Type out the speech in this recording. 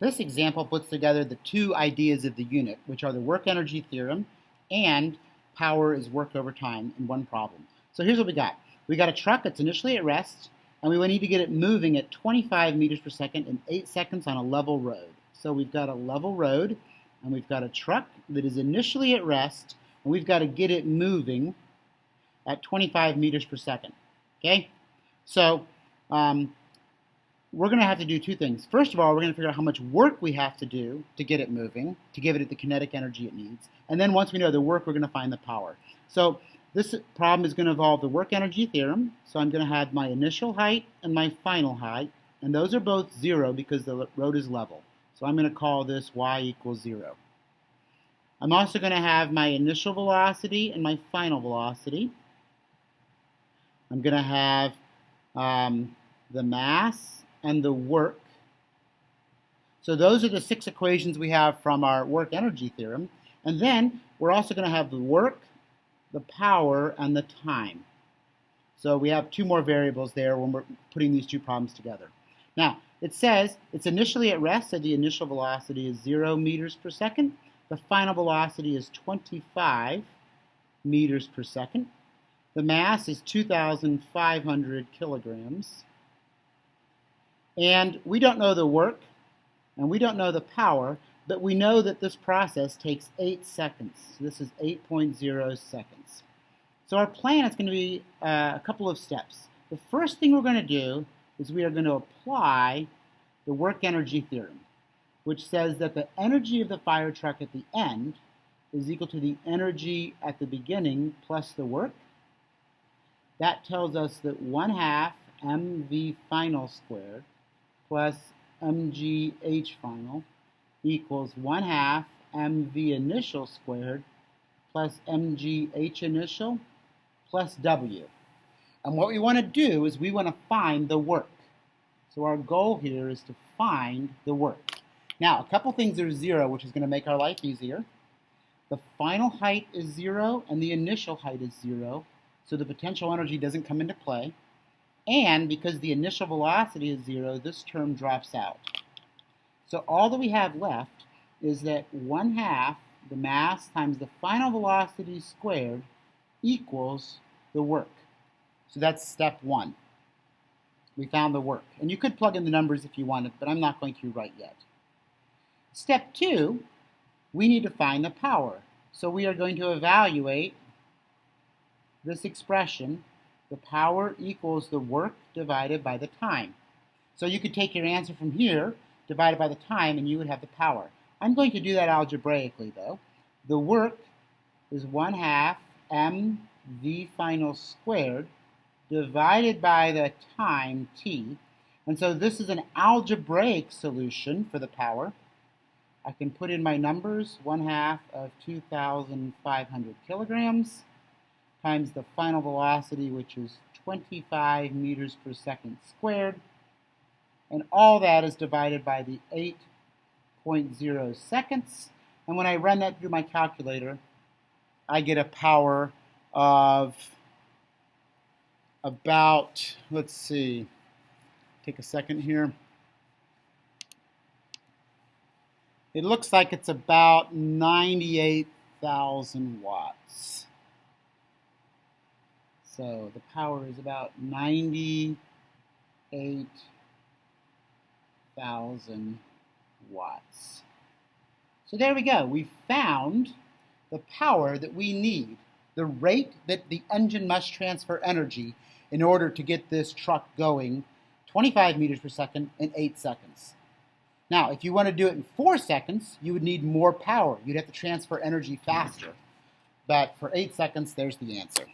This example puts together the two ideas of the unit, which are the work energy theorem and power is work over time in one problem. So here's what we got. We got a truck that's initially at rest, and we need to get it moving at 25 meters per second in 8 seconds on a level road. So we've got a level road, and we've got a truck that is initially at rest, and we've got to get it moving at 25 meters per second. Okay? So we're going to have to do two things. First of all, we're going to figure out how much work we have to do to get it moving, to give it the kinetic energy it needs. And then once we know the work, we're going to find the power. So this problem is going to involve the work energy theorem. So I'm going to have my initial height and my final height. And those are both 0 because the road is level. So I'm going to call this y equals 0. I'm also going to have my initial velocity and my final velocity. I'm going to have the mass and the work. So those are the 6 equations we have from our work energy theorem. And then we're also going to have the work, the power, and the time. So we have 2 more variables there when we're putting these 2 problems together. Now, it says it's initially at rest, so the initial velocity is 0 meters per second. The final velocity is 25 meters per second. The mass is 2,500 kilograms. And we don't know the work, and we don't know the power, but we know that this process takes 8 seconds. So this is 8.0 seconds. So our plan is going to be a couple of steps. The first thing we're going to do is we are going to apply the work energy theorem, which says that the energy of the fire truck at the end is equal to the energy at the beginning plus the work. That tells us that 1/2 mv final squared plus mgh final equals 1/2 mv initial squared plus mgh initial plus w. And what we want to do is we want to find the work. So our goal here is to find the work. Now, a couple things are 0, which is going to make our life easier. The final height is 0 and the initial height is 0, so the potential energy doesn't come into play. And because the initial velocity is 0, this term drops out. So all that we have left is that 1/2 the mass times the final velocity squared equals the work. So that's step 1. We found the work. And you could plug in the numbers if you wanted, but I'm not going to right yet. Step 2, we need to find the power. So we are going to evaluate this expression. The power equals the work divided by the time. So you could take your answer from here, divided by the time, and you would have the power. I'm going to do that algebraically, though. The work is 1/2 mv final squared divided by the time, t. And so this is an algebraic solution for the power. I can put in my numbers, 1/2 of 2,500 kilograms times the final velocity, which is 25 meters per second squared. And all that is divided by the 8.0 seconds. And when I run that through my calculator, I get a power of about, let's see, take a second here. It looks like it's about 98,000 watts. So the power is about 98,000 watts. So there we go. We found the power that we need, the rate that the engine must transfer energy in order to get this truck going 25 meters per second in 8 seconds. Now, if you want to do it in 4 seconds, you would need more power. You'd have to transfer energy faster. But for 8 seconds, there's the answer.